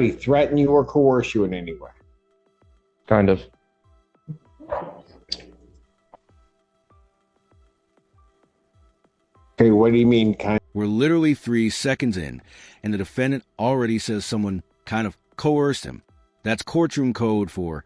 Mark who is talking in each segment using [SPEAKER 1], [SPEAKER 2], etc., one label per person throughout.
[SPEAKER 1] threaten you or coerce you in any way?
[SPEAKER 2] Kind of.
[SPEAKER 1] Okay, what do you mean kind?
[SPEAKER 3] We're literally 3 seconds in, and the defendant already says someone kind of coerced him. That's courtroom code for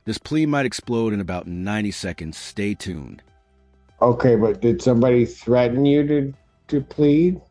[SPEAKER 3] this plea might explode in about 90 seconds. Stay tuned.
[SPEAKER 1] Okay, but did somebody threaten you to plead?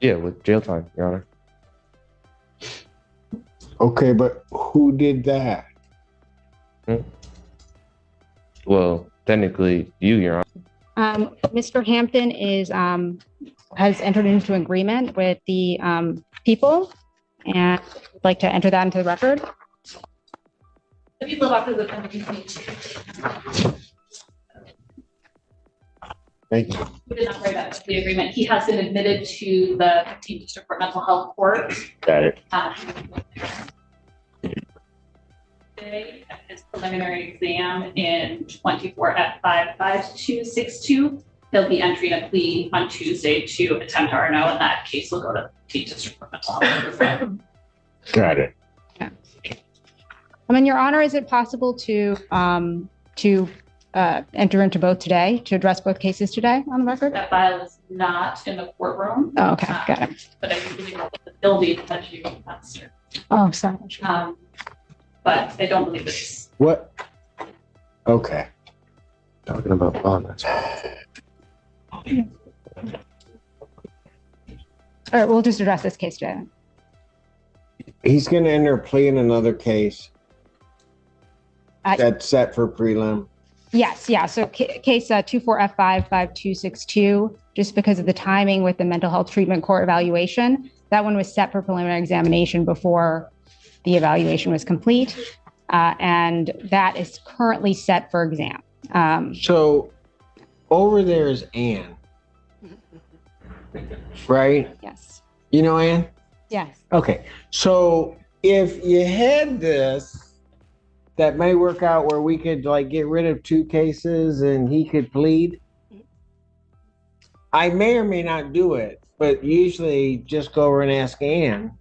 [SPEAKER 2] Yeah, with jail time, Your Honor.
[SPEAKER 1] Okay, but who did that?
[SPEAKER 2] Well, technically, you, Your Honor.
[SPEAKER 4] Mr. Hampton has entered into an agreement with the people, and would like to enter that into the record.
[SPEAKER 5] The people of the defendant.
[SPEAKER 1] Thank you.
[SPEAKER 5] We did not write that plea agreement. He has been admitted to the 15th District Court Mental Health Court.
[SPEAKER 1] Got it.
[SPEAKER 5] Today, at his preliminary exam in 24 at 55262, he'll be entering a plea on Tuesday to attempt RNO, and that case will go to the 15th District Court Mental Health.
[SPEAKER 1] Got it.
[SPEAKER 4] Yeah. Your Honor, is it possible to enter into both today, to address both cases today on the record?
[SPEAKER 5] That file is not in the courtroom.
[SPEAKER 4] Oh, okay, got it.
[SPEAKER 5] But I do believe that the building that you faster.
[SPEAKER 4] Oh, sorry.
[SPEAKER 5] But I don't believe it's.
[SPEAKER 1] What? Okay.
[SPEAKER 2] Talking about bond. That's
[SPEAKER 4] All right, we'll just address this case today.
[SPEAKER 1] He's going to enter a plea in another case that's set for prelim.
[SPEAKER 4] Yes, yeah. So case 24F55262, just because of the timing with the mental health treatment court evaluation, that one was set for preliminary examination before the evaluation was complete. And that is currently set for exam.
[SPEAKER 1] So over there is Ann, right?
[SPEAKER 4] Yes.
[SPEAKER 1] You know Ann?
[SPEAKER 4] Yes.
[SPEAKER 1] Okay. So if you had this, that may work out where we could get rid of 2 cases and he could plead. I may or may not do it, but usually just go over and ask Ann.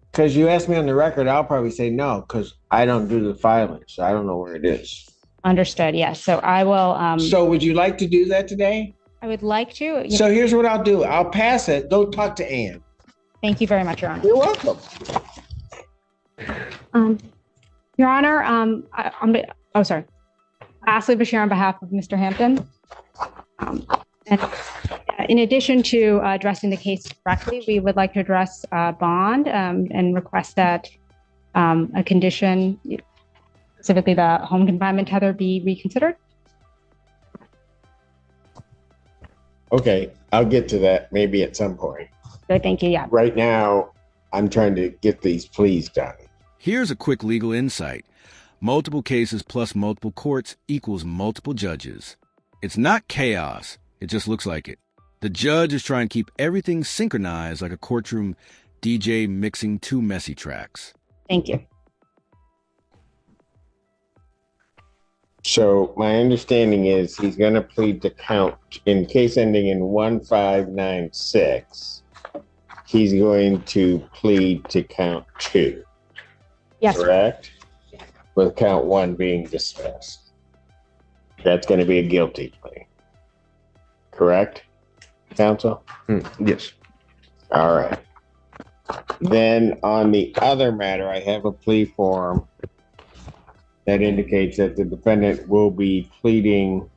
[SPEAKER 1] Because you asked me on the record, I'll probably say no, because I don't do the filing, so I don't know where it is.
[SPEAKER 4] Understood. Yes. So I will.
[SPEAKER 1] So would you like to do that today?
[SPEAKER 4] I would like to.
[SPEAKER 1] So here's what I'll do. I'll pass it. Go talk to Ann.
[SPEAKER 4] Thank you very much, Your Honor.
[SPEAKER 1] You're welcome.
[SPEAKER 4] Your Honor, sorry. Ashley Bashir on behalf of Mr. Hampton. And in addition to addressing the case directly, we would like to address bond and request that a condition, specifically the home confinement tether, be reconsidered.
[SPEAKER 1] Okay, I'll get to that maybe at some point.
[SPEAKER 4] Good, thank you. Yeah.
[SPEAKER 1] Right now, I'm trying to get these pleas done.
[SPEAKER 3] Here's a quick legal insight. Multiple cases plus multiple courts equals multiple judges. It's not chaos. It just looks like it. The judge is trying to keep everything synchronized like a courtroom DJ mixing 2 messy tracks.
[SPEAKER 4] Thank you.
[SPEAKER 1] So my understanding is he's going to plead to count in case ending in 1596. He's going to plead to count 2.
[SPEAKER 4] Yes.
[SPEAKER 1] Correct? With count 1 being dismissed. That's going to be a guilty plea. Correct, counsel?
[SPEAKER 2] Yes.
[SPEAKER 1] All right. Then on the other matter, I have a plea form that indicates that the defendant will be pleading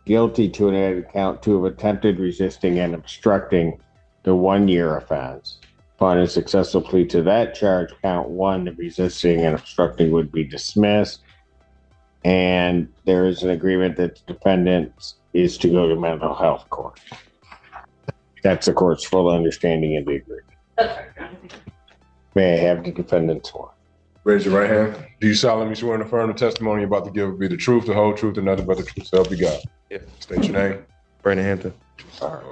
[SPEAKER 1] guilty to an added count 2 of attempted resisting and obstructing the 1-year offense. Upon a successful plea to that charge, count 1, the resisting and obstructing, would be dismissed. And there is an agreement that the defendant is to go to mental health court. That's the court's full understanding of the agreement. May I have the defendant's one?
[SPEAKER 6] Raise your right hand. Do you solemnly swear and affirm the testimony you're about to give will be the truth, the whole truth, and nothing but the truth, so help you God?
[SPEAKER 2] Yeah.
[SPEAKER 6] State your name.
[SPEAKER 2] Brandon Hampton.
[SPEAKER 6] All right.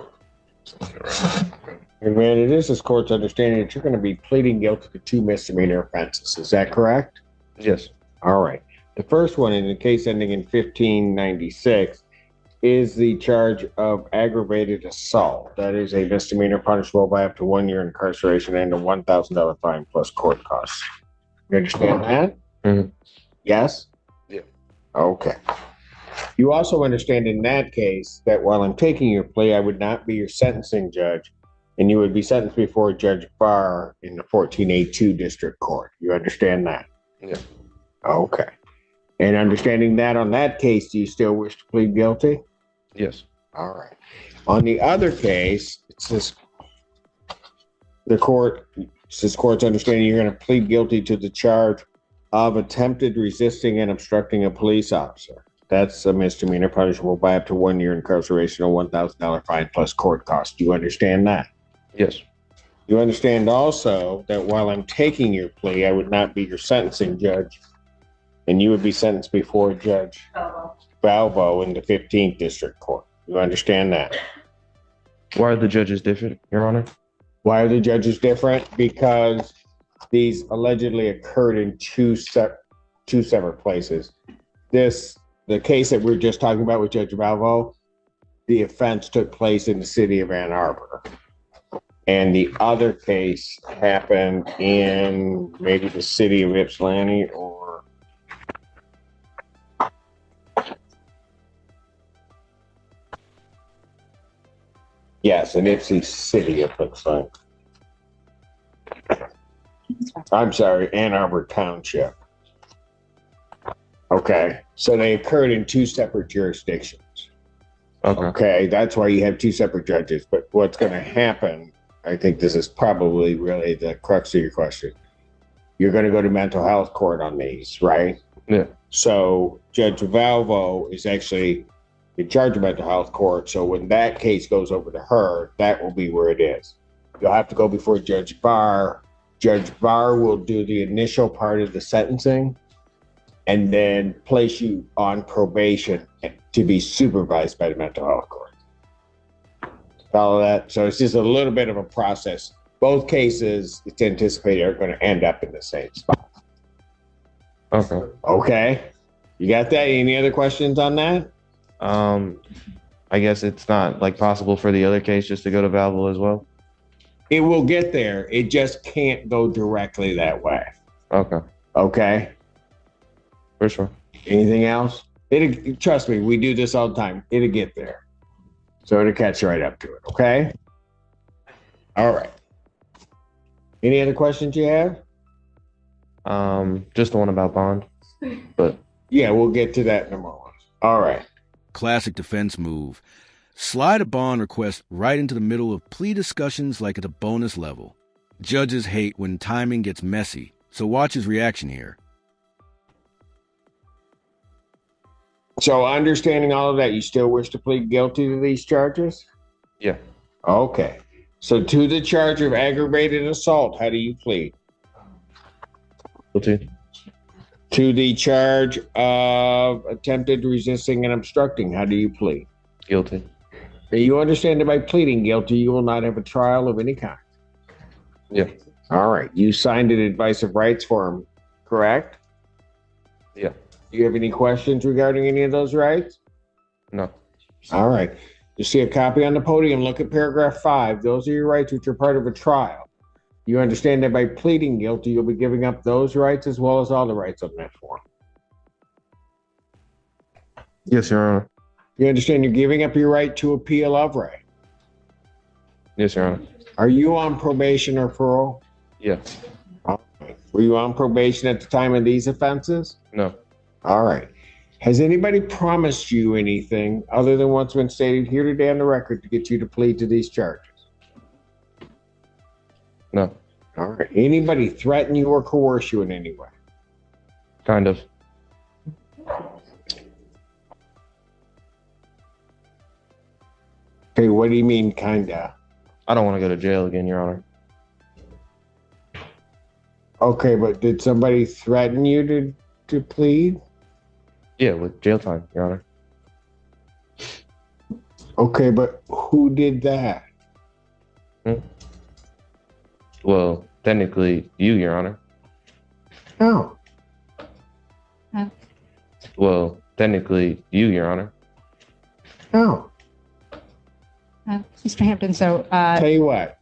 [SPEAKER 1] And man, it is this court's understanding that you're going to be pleading guilty to 2 misdemeanor offenses. Is that correct?
[SPEAKER 2] Yes.
[SPEAKER 1] All right. The first one, in the case ending in 1596, is the charge of aggravated assault. That is a misdemeanor punishable by up to 1 year incarceration and a $1,000 fine plus court costs. You understand that?
[SPEAKER 2] Mhm.
[SPEAKER 1] Yes?
[SPEAKER 2] Yeah.
[SPEAKER 1] Okay. You also understand in that case that while I'm taking your plea, I would not be your sentencing judge, and you would be sentenced before Judge Barr in the 14A2 District Court. You understand that?
[SPEAKER 2] Yeah.
[SPEAKER 1] Okay. And understanding that on that case, do you still wish to plead guilty?
[SPEAKER 2] Yes.
[SPEAKER 1] All right. On the other case, it says court's understanding you're going to plead guilty to the charge of attempted resisting and obstructing a police officer. That's a misdemeanor punishable by up to 1 year incarceration or $1,000 fine plus court costs. Do you understand that?
[SPEAKER 2] Yes.
[SPEAKER 1] You understand also that while I'm taking your plea, I would not be your sentencing judge, and you would be sentenced before Judge Balvo in the 15th District Court. You understand that?
[SPEAKER 2] Why are the judges different, Your Honor?
[SPEAKER 1] Why are the judges different? Because these allegedly occurred in two separate places. The case that we were just talking about with Judge Balvo, the offense took place in the city of Ann Arbor. And the other case happened in maybe the city of Ypsilanti or yes, in Ypsi City, it looks like. I'm sorry, Ann Arbor Township. Okay, so they occurred in two separate jurisdictions. Okay, that's why you have two separate judges. But what's going to happen, I think this is probably really the crux of your question. You're going to go to mental health court on these, right?
[SPEAKER 2] Yeah.
[SPEAKER 1] So Judge Valvo is actually in charge of mental health court. So when that case goes over to her, that will be where it is. You'll have to go before Judge Barr. Judge Barr will do the initial part of the sentencing and then place you on probation to be supervised by the mental health court. Follow that? So it's just a little bit of a process. Both cases, it's anticipated, are going to end up in the same spot.
[SPEAKER 2] Okay.
[SPEAKER 1] Okay. You got that? Any other questions on that?
[SPEAKER 2] I guess it's not like possible for the other case just to go to Valvo as well.
[SPEAKER 1] It will get there. It just can't go directly that way.
[SPEAKER 2] Okay.
[SPEAKER 1] Okay.
[SPEAKER 2] For sure.
[SPEAKER 1] Anything else? Trust me, we do this all the time. It'll get there. So it'll catch right up to it. Okay. All right. Any other questions you have?
[SPEAKER 2] Just the one about bond, but
[SPEAKER 1] yeah, we'll get to that in a moment. All right.
[SPEAKER 3] Classic defense move. Slide a bond request right into the middle of plea discussions like at a bonus level. Judges hate when timing gets messy, so watch his reaction here.
[SPEAKER 1] So understanding all of that, you still wish to plead guilty to these charges?
[SPEAKER 2] yeah.
[SPEAKER 1] Okay. So to the charge of aggravated assault, how do you plead?
[SPEAKER 2] Guilty.
[SPEAKER 1] To the charge of attempted resisting and obstructing, how do you plead?
[SPEAKER 2] Guilty.
[SPEAKER 1] You understand that by pleading guilty, you will not have a trial of any kind.
[SPEAKER 2] Yeah.
[SPEAKER 1] All right. You signed an advice of rights form, correct?
[SPEAKER 2] Yeah.
[SPEAKER 1] Do you have any questions regarding any of those rights?
[SPEAKER 2] No.
[SPEAKER 1] All right. You see a copy on the podium. Look at paragraph 5. Those are your rights which are part of a trial. You understand that by pleading guilty, you'll be giving up those rights as well as all the rights on that form.
[SPEAKER 2] Yes, Your Honor.
[SPEAKER 1] You understand you're giving up your right to appeal of right.
[SPEAKER 2] Yes, Your Honor.
[SPEAKER 1] Are you on probation or parole?
[SPEAKER 2] Yeah.
[SPEAKER 1] All right. Were you on probation at the time of these offenses?
[SPEAKER 2] No.
[SPEAKER 1] All right. Has anybody promised you anything other than what's been stated here today on the record to get you to plead to these charges?
[SPEAKER 2] No.
[SPEAKER 1] All right. Anybody threaten you or coerce you in any way?
[SPEAKER 2] Kind of.
[SPEAKER 1] Okay, what do you mean, kinda?
[SPEAKER 2] I don't want to go to jail again, Your Honor.
[SPEAKER 1] Okay, but did somebody threaten you to plead?
[SPEAKER 2] Yeah, with jail time, Your Honor.
[SPEAKER 1] Okay, but who did that?
[SPEAKER 2] Well, technically, you, Your Honor.
[SPEAKER 1] Oh.
[SPEAKER 2] Well, technically, you, Your Honor.
[SPEAKER 1] Oh,
[SPEAKER 4] Mr. Hampton, so
[SPEAKER 1] tell you what.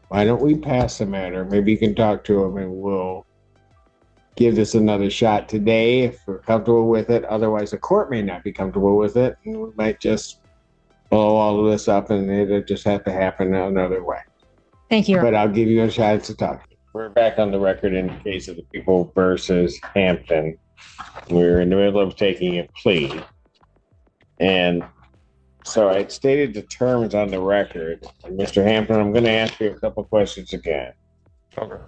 [SPEAKER 1] Why don't we pass the matter? Maybe you can talk to him and we'll give this another shot today if we're comfortable with it. Otherwise, the court may not be comfortable with it. And we might just blow all of this up and it'll just have to happen another way.
[SPEAKER 4] thank you.
[SPEAKER 1] But I'll give you a chance to talk. We're back on the record in the case of the people versus Hampton. We're in the middle of taking a plea. And so I stated the terms on the record. And Mr. Hampton, I'm going to ask you a couple questions again.
[SPEAKER 2] Okay.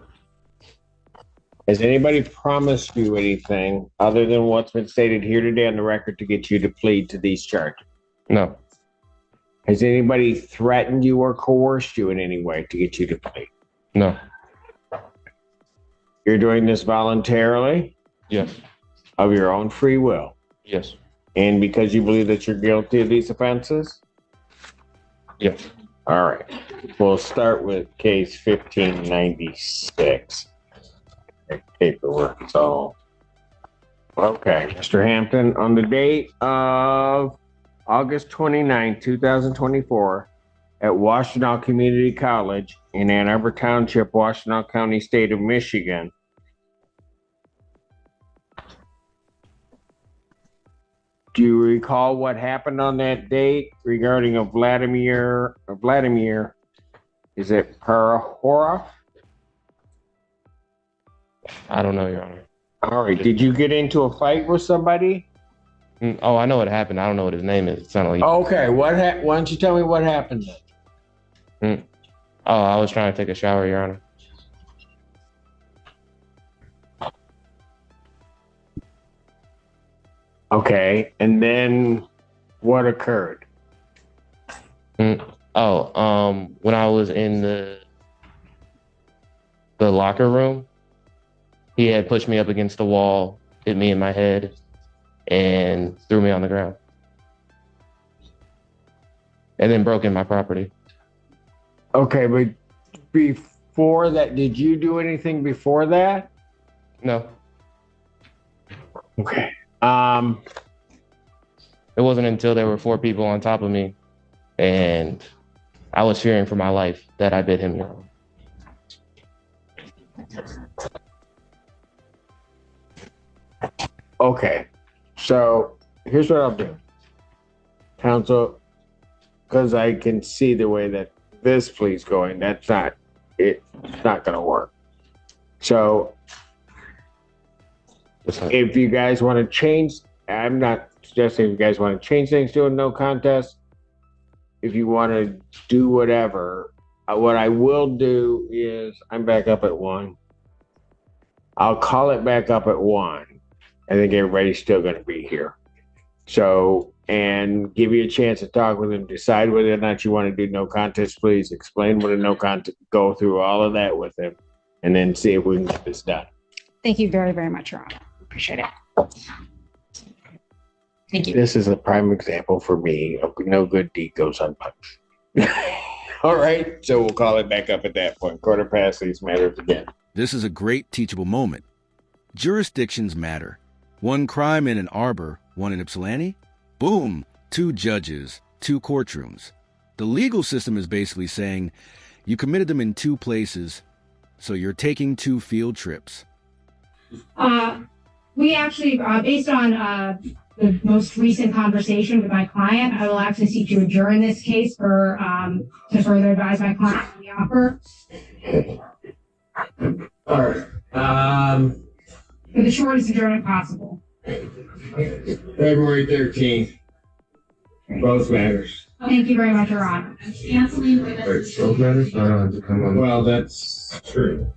[SPEAKER 1] Has anybody promised you anything other than what's been stated here today on the record to get you to plead to these charges?
[SPEAKER 2] No.
[SPEAKER 1] Has anybody threatened you or coerced you in any way to get you to plead?
[SPEAKER 2] No.
[SPEAKER 1] You're doing this voluntarily,
[SPEAKER 2] Yes.
[SPEAKER 1] of your own free will,
[SPEAKER 2] Yes.
[SPEAKER 1] and because you believe that you're guilty of these offenses?
[SPEAKER 2] Yes.
[SPEAKER 1] All right. We'll start with case 1596. Paperwork. So, okay, Mr. Hampton, on the date of August 29, 2024, at Washtenaw Community College in Ann Arbor Township, Washtenaw County, State of Michigan, do you recall what happened on that date regarding a Vladimir, is it Parahora?
[SPEAKER 2] I don't know, Your Honor.
[SPEAKER 1] All right. Did you get into a fight with somebody?
[SPEAKER 2] Oh, I know what happened. I don't know what his name is. It sounded like.
[SPEAKER 1] Okay. Why don't you tell me what happened then?
[SPEAKER 2] Oh, I was trying to take a shower, Your Honor.
[SPEAKER 1] Okay. And then what occurred?
[SPEAKER 2] When I was in the locker room, he had pushed me up against the wall, hit me in my head, and threw me on the ground. And then broke in my property.
[SPEAKER 1] Okay, but before that, did you do anything before that?
[SPEAKER 2] No.
[SPEAKER 1] Okay.
[SPEAKER 2] It wasn't until there were 4 people on top of me and I was fearing for my life that I bit him, Your Honor.
[SPEAKER 1] Okay. So here's what I'll do. Counsel, because I can see the way that this plea's going, it's not going to work. So if you guys want to change, I'm not suggesting if you guys want to change things to a no contest. If you want to do whatever, what I will do is I'm back up at 1. I'll call it back up at 1. I think everybody's still going to be here. So, and give you a chance to talk with him, decide whether or not you want to do no contest, please explain what a no contest, go through all of that with him, and then see if we can get this done.
[SPEAKER 4] Thank you very, very much, Your Honor. Appreciate it. Thank you.
[SPEAKER 1] This is a prime example for me of no good deed goes unpunished. All right, so we'll call it back up at that point. Quarter past these matters again.
[SPEAKER 3] This is a great teachable moment. Jurisdictions matter. One crime in Ann Arbor, one in Ypsilanti. Boom, 2 judges, 2 courtrooms. The legal system is basically saying you committed them in 2 places, so you're taking 2 field trips.
[SPEAKER 4] We actually, based on the most recent conversation with my client, I will actually seek to adjourn this case for to further advise my client on the offer.
[SPEAKER 1] All right.
[SPEAKER 4] For the shortest adjournment possible.
[SPEAKER 1] February 13th. Both matters.
[SPEAKER 4] Thank you very much, Your Honor.
[SPEAKER 1] Both matters? Well, that's true.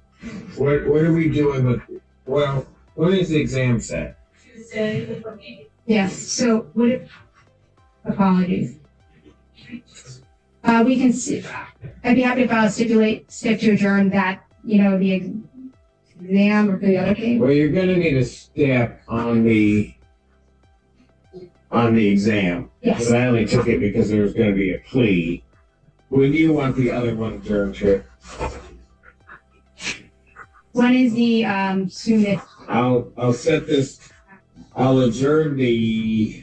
[SPEAKER 1] What are we doing with, well, when is the exam set?
[SPEAKER 5] Tuesday.
[SPEAKER 4] Yes, so would it, apologies. We can, I'd be happy to stick to adjourn that, the exam or for the other case.
[SPEAKER 1] Well, you're gonna need a step on the exam.
[SPEAKER 4] Yes.
[SPEAKER 1] But I only took it because there was gonna be a plea. When do you want the other one adjourned to?
[SPEAKER 4] When is the soonest?
[SPEAKER 1] I'll set this, I'll adjourn the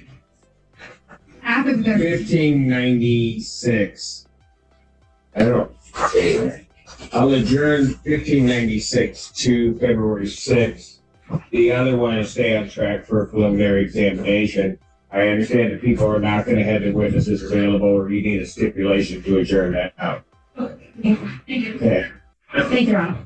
[SPEAKER 7] after the 30th.
[SPEAKER 1] 1596. I don't. I'll adjourn 1596 to February 6th. The other one is stay on track for a preliminary examination. I understand that people are not going to have their witnesses available, or you need a stipulation to adjourn that out.
[SPEAKER 7] Thank you.
[SPEAKER 1] Okay.
[SPEAKER 7] Thank you, Your Honor.